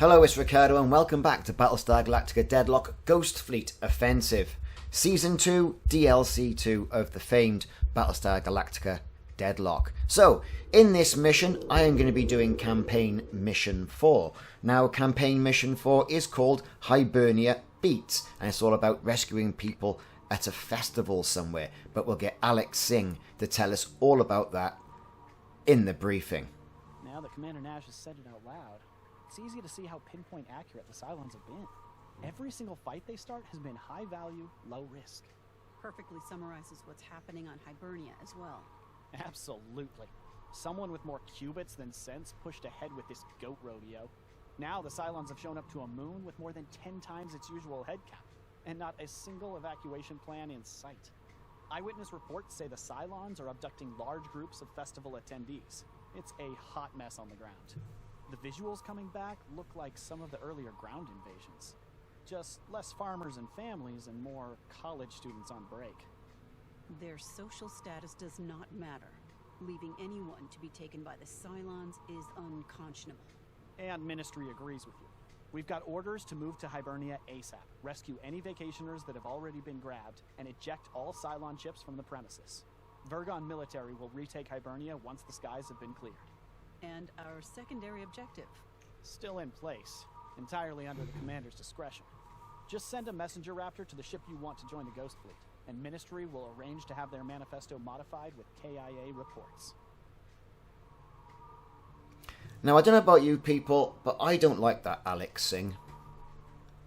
Hello, it's Ricardo and welcome back to Battlestar Galactica Deadlock Ghost Fleet Offensive. Season 2, DLC 2 of the famed Battlestar Galactica Deadlock. So, in this mission, I am going to be doing Campaign Mission 4. Now, Campaign Mission 4 is called Hibernia Beats, and it's all about rescuing people at a festival somewhere. But we'll get Alex Singh to tell us all about that in the briefing. Now that Commander Nash has said it out loud, it's easy to see how pinpoint accurate the Cylons have been. Every single fight they start has been high value, low risk. Perfectly summarizes what's happening on Hibernia as well. Absolutely. Someone with more qubits than sense pushed ahead with this goat rodeo. Now the Cylons have shown up to a moon with more than 10 times its usual head count, and not a single evacuation plan in sight. Eyewitness reports say the Cylons are abducting large groups of festival attendees. It's a hot mess on the ground. The visuals coming back look like some of the earlier ground invasions. Just less farmers and families and more college students on break. Their social status does not matter. Leaving anyone to be taken by the Cylons is unconscionable. And Ministry agrees with you. We've got orders to move to Hibernia ASAP, rescue any vacationers that have already been grabbed, and eject all Cylon ships from the premises. Vergon military will retake Hibernia once the skies have been cleared. And our secondary objective? Still in place, entirely under the commander's discretion. Just send a messenger raptor to the ship you want to join the Ghost Fleet, and Ministry will arrange to have their manifesto modified with KIA reports. Now, I don't know about you people, but I don't like that Alex Singh.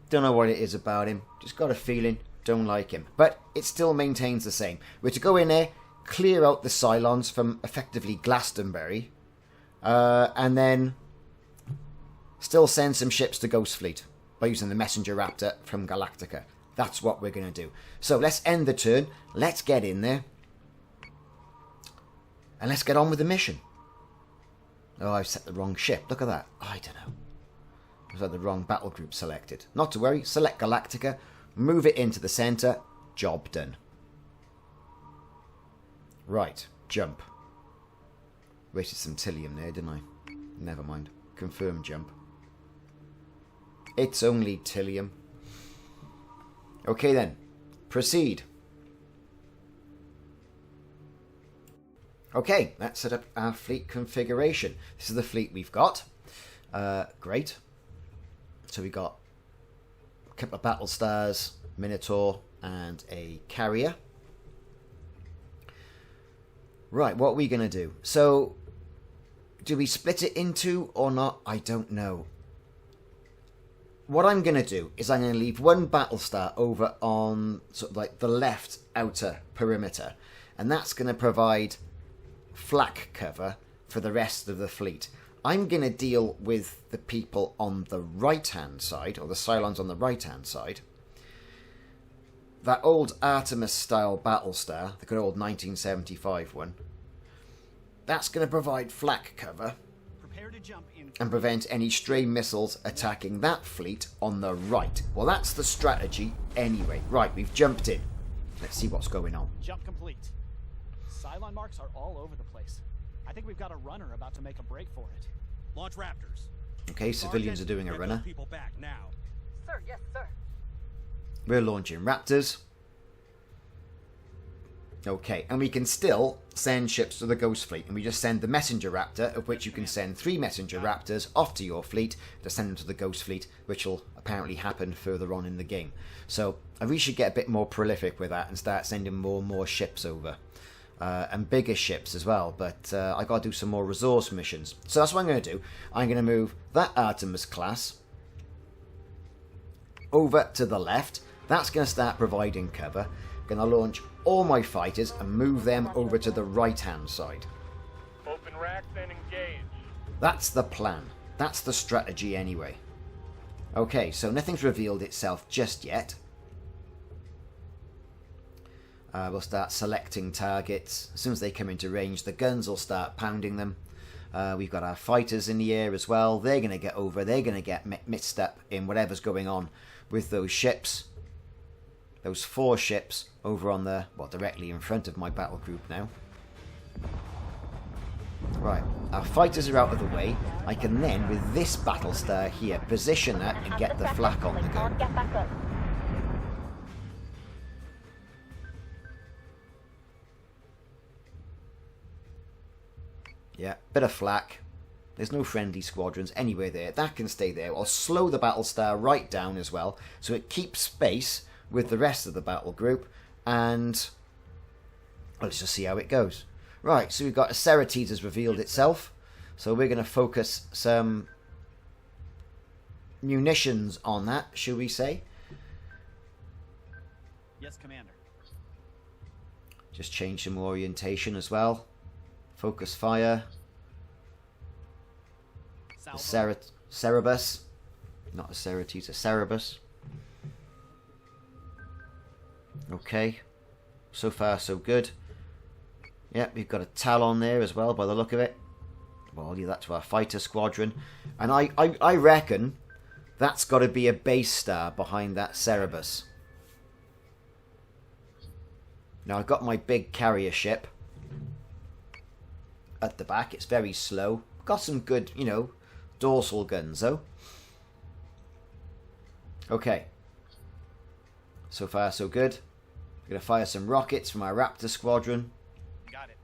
Don't know what it is about him. Just got a feeling, don't like him. But it still maintains the same. We're to go in there, clear out the Cylons from effectively Glastonbury, and then still send some ships to Ghost Fleet by using the messenger raptor from Galactica. That's what we're going to do. So let's end the turn, let's get in there, and let's get on with the mission. Oh, I've set the wrong ship. Look at that. I don't know. I've had the wrong battle group selected. Not to worry. Select Galactica. Move it into the centre. Job done. Right. Jump. Wasted some Tilium there, didn't I? Never mind. Confirm jump. It's only Tilium. Okay then. Proceed. Okay, let's set up our fleet configuration. This is the fleet we've got. Great. So we got a couple of Battlestars, Minotaur, and a carrier. Right, what are we going to do? So, do we split it into or not? I don't know. What I'm going to do is I'm going to leave one Battlestar over on sort of like the left outer perimeter. And that's going to provide flak cover for the rest of the fleet. I'm going to deal with the people on the right-hand side, or the Cylons on the right-hand side. That old Artemis-style Battlestar, the good old 1975 one, that's going to provide flak cover and prevent any stray missiles attacking that fleet on the right. Well, that's the strategy anyway. Right, we've jumped in. Let's see what's going on. Jump complete. Cylon marks are all over the place. I think we've got a runner about to make a break for it. Launch Raptors. Okay, civilians are doing a runner. People back now. Sir, yes, sir. We're launching Raptors. Okay, and we can still send ships to the Ghost Fleet, and we just send the Messenger Raptor, of which you can send 3 Messenger Raptors off to your fleet to send them to the Ghost Fleet, which will apparently happen further on in the game. So I really should get a bit more prolific with that and start sending more and more ships over. And bigger ships as well, but I got to do some more resource missions. So that's what I'm going to do. I'm going to move that Artemis class over to the left. That's going to start providing cover. I'm going to launch all my fighters and move them over to the right-hand side. Open racks and engage. That's the plan. That's the strategy anyway. Okay, so nothing's revealed itself just yet. We'll start selecting targets. As soon as they come into range, the guns will start pounding them. We've got our fighters in the air as well. They're going to get over. They're going to get mixed up in whatever's going on with those ships. Those 4 ships over on the, well, directly in front of my battle group now. Right, our fighters are out of the way, I can then, with this Battlestar here, position that and get the flak on the go. Get back up. Yeah, bit of flak. There's no friendly squadrons anywhere there. That can stay there. I'll slow the Battlestar right down as well, so it keeps space with the rest of the battle group, and let's just see how it goes. Right, so we've got a Ceratides has revealed itself, so we're going to focus some munitions on that, shall we say. Yes, Commander. Just change some orientation as well. Focus fire. The Cerebus. Not a Ceratides, a Cerebus. Okay. So far, so good. Yep, we've got a Talon there as well, by the look of it. Well, I'll leave that to our fighter squadron. And I reckon that's got to be a base star behind that Cerebus. Now, I've got my big carrier ship at the back. It's very slow. Got some good, you know, dorsal guns, though. Okay. So far, so good. We're going to fire some rockets from our Raptor squadron. Got it.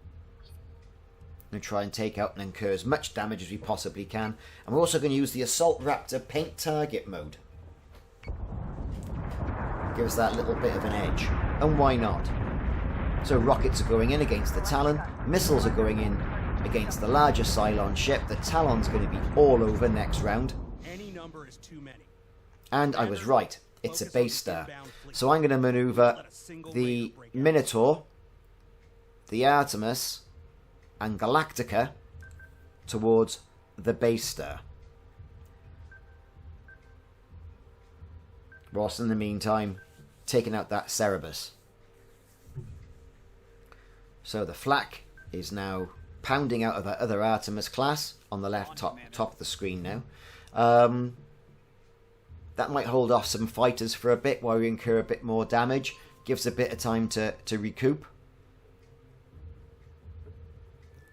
And try and take out and incur as much damage as we possibly can. And we're also going to use the Assault Raptor paint target mode. Give us that little bit of an edge. And why not? So rockets are going in against the Talon. Missiles are going in against the larger Cylon ship. The Talon's going to be all over next round. Any number is too many. And I was right. It's a base star. So I'm going to maneuver the Minotaur, the Artemis, and Galactica towards the base star. Whilst in the meantime, taking out that Cerebus. So the flak is now pounding out of that other Artemis class on the left top of the screen now. That might hold off some fighters for a bit while we incur a bit more damage. Gives a bit of time to recoup.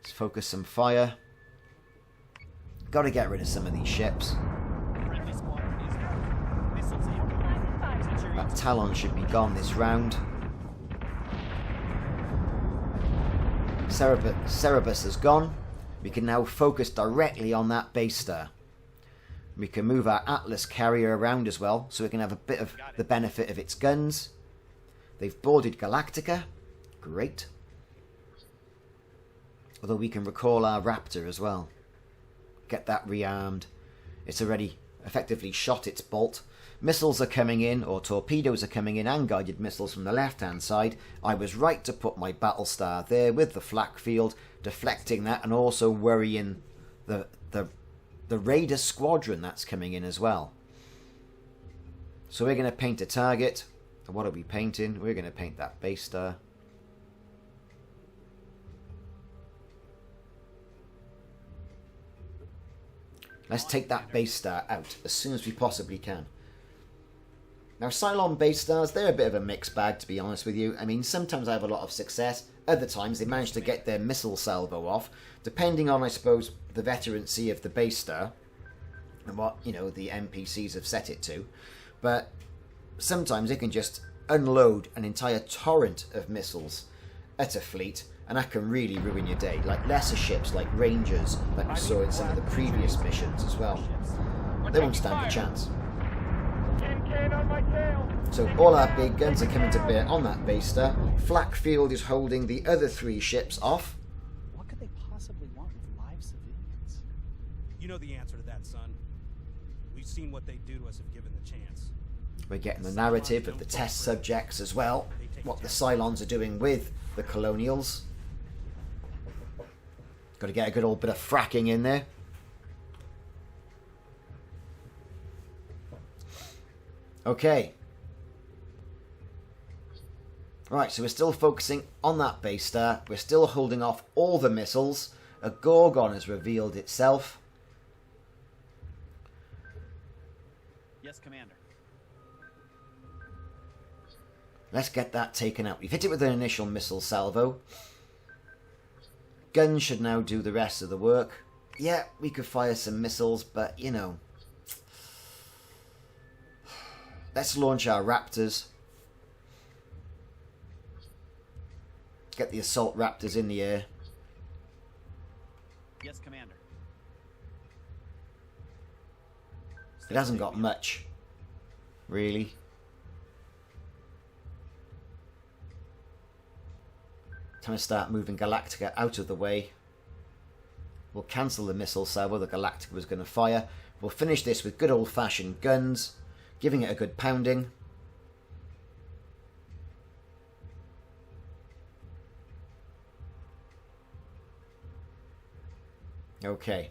Let's focus some fire. Got to get rid of some of these ships. That Talon should be gone this round. Cerebus is gone. We can now focus directly on that base star. We can move our Atlas carrier around as well, so we can have a bit of the benefit of its guns. They've boarded Galactica. Great. Although we can recall our Raptor as well. Get that rearmed. It's already effectively shot its bolt. Missiles are coming in, or torpedoes are coming in, and guided missiles from the left-hand side. I was right to put my Battlestar there with the flak field, deflecting that, and also worrying the Raider squadron that's coming in as well. So we're going to paint a target. And what are we painting? We're going to paint that base star. Let's take that base star out as soon as we possibly can. Now, Cylon base stars, they're a bit of a mixed bag, to be honest with you. I mean, sometimes I have a lot of success. Other times, they manage to get their missile salvo off, depending on, I suppose, the veterancy of the base star and what, you know, the NPCs have set it to. But sometimes it can just unload an entire torrent of missiles at a fleet, and that can really ruin your day. Like lesser ships, like Rangers, like we saw in some of the previous missions as well. They won't stand a chance. So all our big guns are coming to bear on that base star. Flak field is holding the other 3 ships off. What could they possibly want with live civilians? You know the answer to that, son. We've seen what they do to us if given the chance. We're getting the narrative of the test subjects as well. What the Cylons are doing with the Colonials. Got to get a good old bit of fracking in there. Okay. Right, so we're still focusing on that base star. We're still holding off all the missiles. A Gorgon has revealed itself. Yes, Commander. Let's get that taken out. We've hit it with an initial missile salvo. Guns should now do the rest of the work. Yeah, we could fire some missiles, but, you know. Let's launch our Raptors. Get the assault Raptors in the air. Yes, Commander. It hasn't got much, really. Time to start moving Galactica out of the way. We'll cancel the missile salvo that Galactica was going to fire. We'll finish this with good old-fashioned guns, giving it a good pounding. Okay.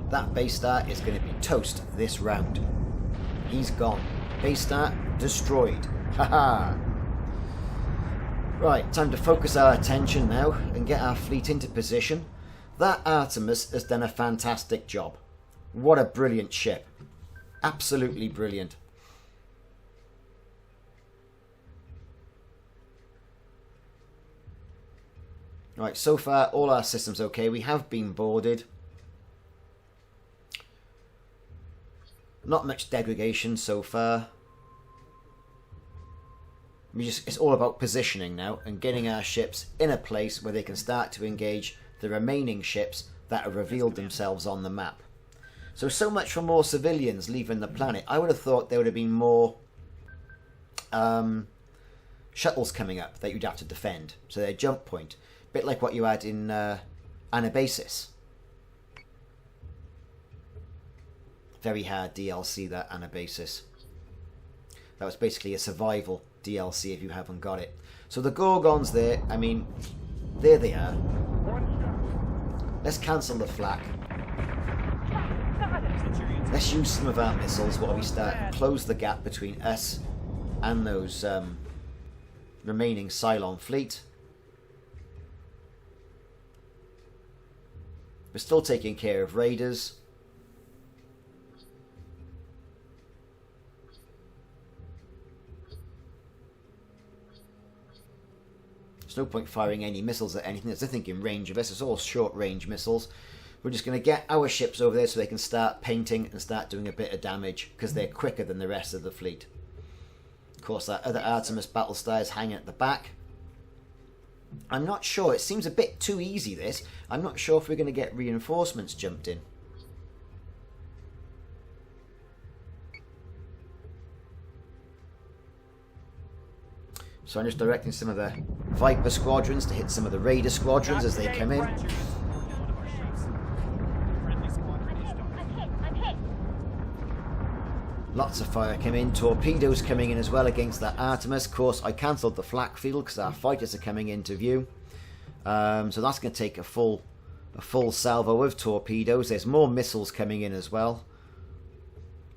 That base star is going to be toast this round. He's gone. Base star destroyed. Haha. Right, time to focus our attention now and get our fleet into position. That Artemis has done a fantastic job. What a brilliant ship. Absolutely brilliant. Right, so far all our systems okay. We have been boarded. Not much degradation so far. It's all about positioning now and getting our ships in a place where they can start to engage the remaining ships that have revealed themselves on the map. So much for more civilians leaving the planet. I would have thought there would have been more shuttles coming up that you'd have to defend. So their jump point. A bit like what you had in Anabasis. Very hard DLC, that Anabasis. That was basically a survival DLC if you haven't got it. So the Gorgons there, I mean, there they are. Let's cancel the flak. Let's use some of our missiles while we start to close the gap between us and those remaining Cylon fleet. We're still taking care of raiders. There's no point firing any missiles at anything that's nothing in range of us. It's all short range missiles. We're just going to get our ships over there so they can start painting and start doing a bit of damage because they're quicker than the rest of the fleet. Of course, that other Artemis Battlestar is hanging at the back. I'm not sure. It seems a bit too easy, this. I'm not sure if we're going to get reinforcements jumped in. So I'm just directing some of the Viper squadrons to hit some of the Raider squadrons as they come in. Lots of fire coming in. Torpedoes coming in as well against that Artemis. Of course, I cancelled the flak field because our fighters are coming into view. So that's going to take a full salvo of torpedoes. There's more missiles coming in as well.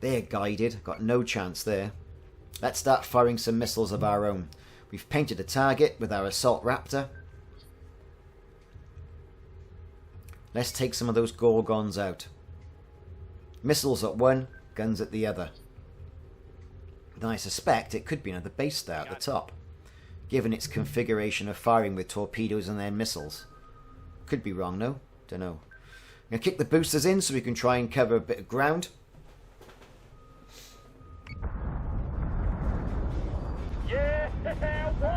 They're guided. Got no chance there. Let's start firing some missiles of our own. We've painted a target with our Assault Raptor. Let's take some of those Gorgons out. Missiles at one, guns at the other. Then I suspect it could be another base star at the top, given its configuration of firing with torpedoes and then missiles. Could be wrong, no? Don't know. I'm going to kick the boosters in so we can try and cover a bit of ground. Yeah,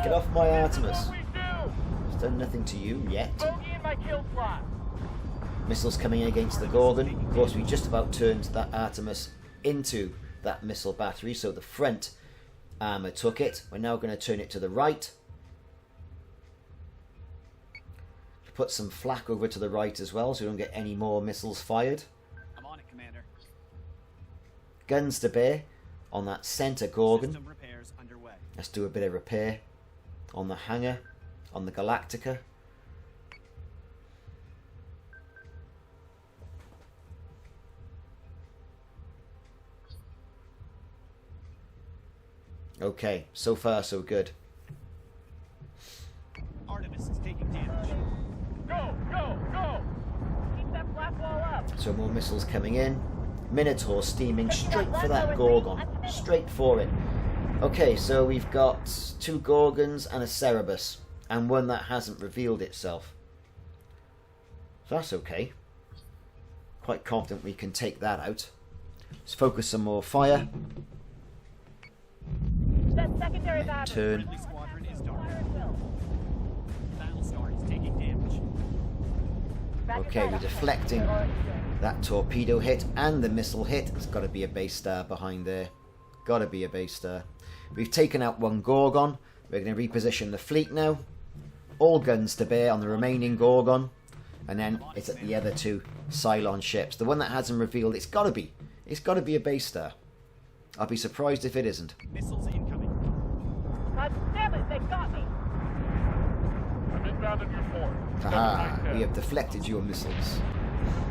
Get off my Artemis. This is what we do. It's done nothing to you yet. Bogey in my kill slot. Missiles coming in against the Gorgon. Of course, we just about turned that Artemis into that missile battery, so the front armour took it. We're now going to turn it to the right. Put some flak over to the right as well, so we don't get any more missiles fired. I'm on it, Commander. Guns to bear on that centre Gorgon. System repairs underway. Let's do a bit of repair on the hangar, on the Galactica. Okay, so far so good. Artemis is taking damage. Go, go, go. Keep that flak wall up. So more missiles coming in. Minotaur steaming straight for that Gorgon. Straight for it. Okay, so we've got 2 Gorgons and a Cerberus. And one that hasn't revealed itself. So that's okay. Quite confident we can take that out. Let's focus some more fire. That secondary battery. Turn. Friendly squadron is dark. Battlestar is taking damage. Okay, we're deflecting that torpedo hit and the missile hit. There's got to be a base star behind there. Got to be a base star. We've taken out one Gorgon. We're going to reposition the fleet now. All guns to bear on the remaining Gorgon. And then it's at the other two Cylon ships. The one that hasn't revealed, it's got to be a base star. I'll be surprised if it isn't. Missiles incoming. God damn it, they got me. I'm inbound on your fort. Haha, we have deflected your missiles.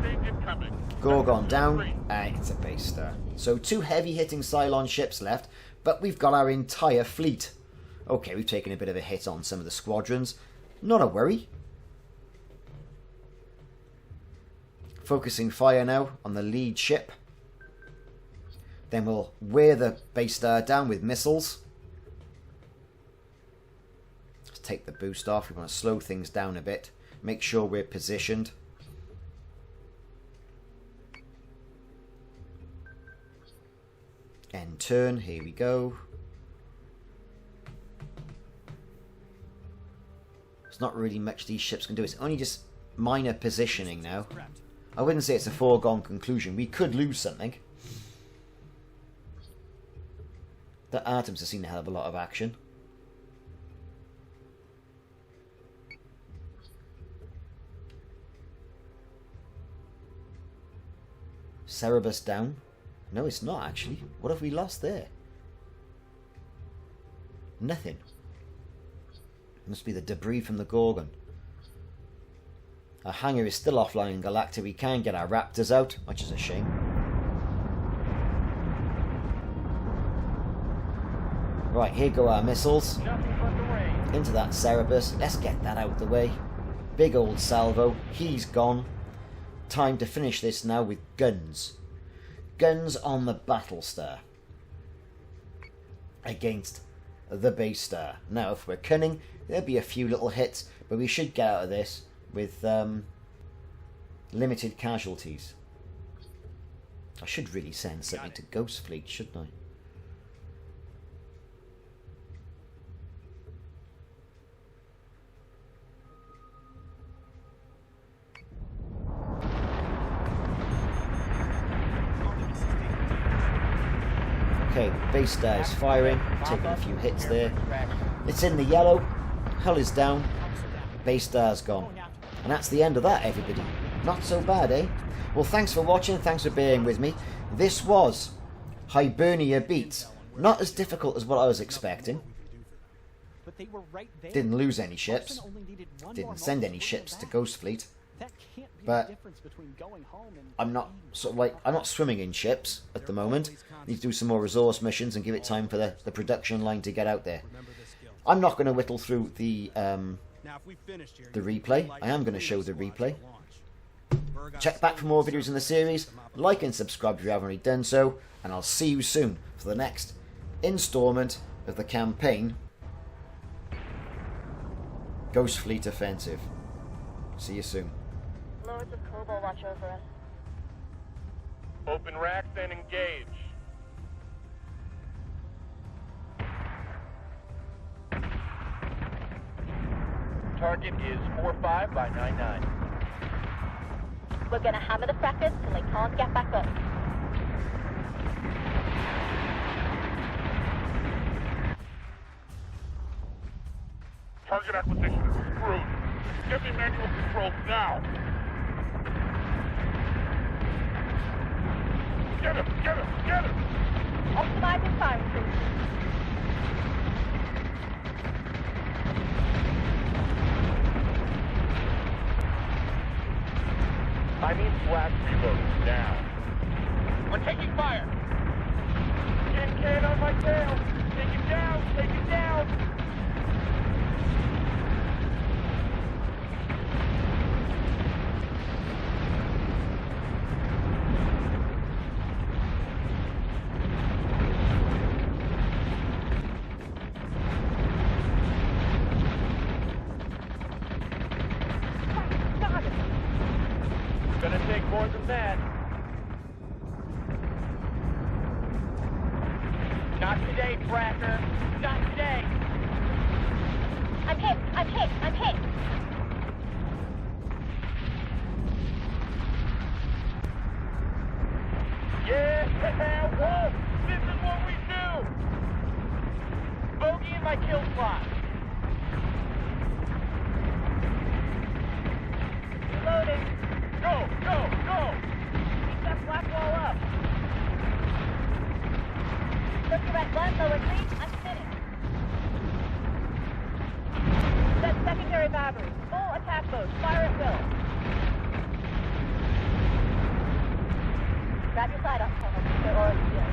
Stage incoming. Gorgon down, and it's a base star. So 2 heavy-hitting Cylon ships left, but we've got our entire fleet. Okay, we've taken a bit of a hit on some of the squadrons. Not a worry. Focusing fire now on the lead ship. Then we'll wear the base star down with missiles. Let's take the boost off. We want to slow things down a bit. Make sure we're positioned. End turn. Here we go. There's not really much these ships can do. It's only just minor positioning now. I wouldn't say it's a foregone conclusion. We could lose something. The Atoms have seen a hell of a lot of action. Cerebus down. No, it's not actually. What have we lost there? Nothing. Must be the debris from the Gorgon. Our hangar is still offline in Galactica. We can get our Raptors out, which is a shame. Right, here go our missiles. Into that Cerebus. Let's get that out of the way. Big old salvo. He's gone. Time to finish this now with guns. Guns on the Battlestar. Against the base star. Now, if we're cunning, there'll be a few little hits, but we should get out of this with limited casualties. I should really send something to Ghost Fleet, shouldn't I? Okay, base star is firing, taking a few hits there. It's in the yellow, hull is down, base star's gone. And that's the end of that, everybody. Not so bad, eh? Well, thanks for watching, thanks for bearing with me. This was Hibernia Beats. Not as difficult as what I was expecting. But they were right there. Didn't lose any ships. Didn't send any ships to Ghost Fleet. That can't be But the difference between going home and I'm not I'm not swimming in ships at the moment. Need to do some more resource missions and give it time for the production line to get out there. I'm not going to whittle through the replay. I am going to show the replay. Check back for more videos in the series. Like and subscribe if you haven't already done so. And I'll see you soon for the next installment of the campaign, Ghost Fleet Offensive. See you soon. Lords of Cobalt watch over us. Open racks and engage. Target is 45 by 99. We're gonna hammer the frackers till they can't get back up. Target acquisition is screwed. Give me manual controls now. Get him! Get him! Get him! Optimizing firing crew. I need blast reload now. We're taking fire! Can on my tail! Take it down! Take it down! Got it! today, Fracker. Not today. I'm hit! I'm hit! I'm hit! Yeah, whoa! This is what we do! Bogey in my kill slot. Reloading. Go, go, go! Keep that black wall up. Looking at 1, lower 3, I'm spinning. Set secondary battery. Full attack mode. Fire at will. Grab your side up, or shield.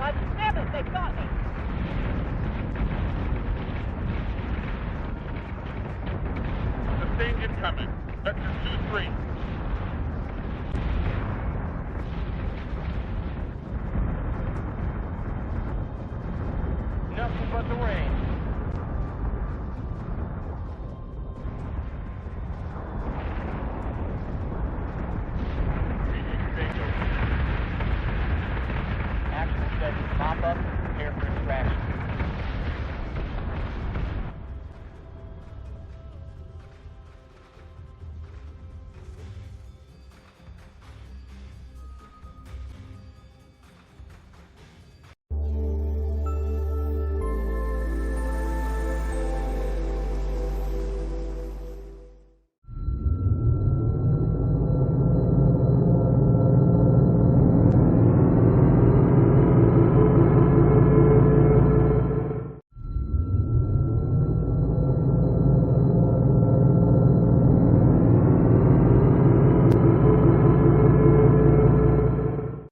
I'm stabbing! They got me! Sustained incoming. Vector 2-3. Nothing but the rain.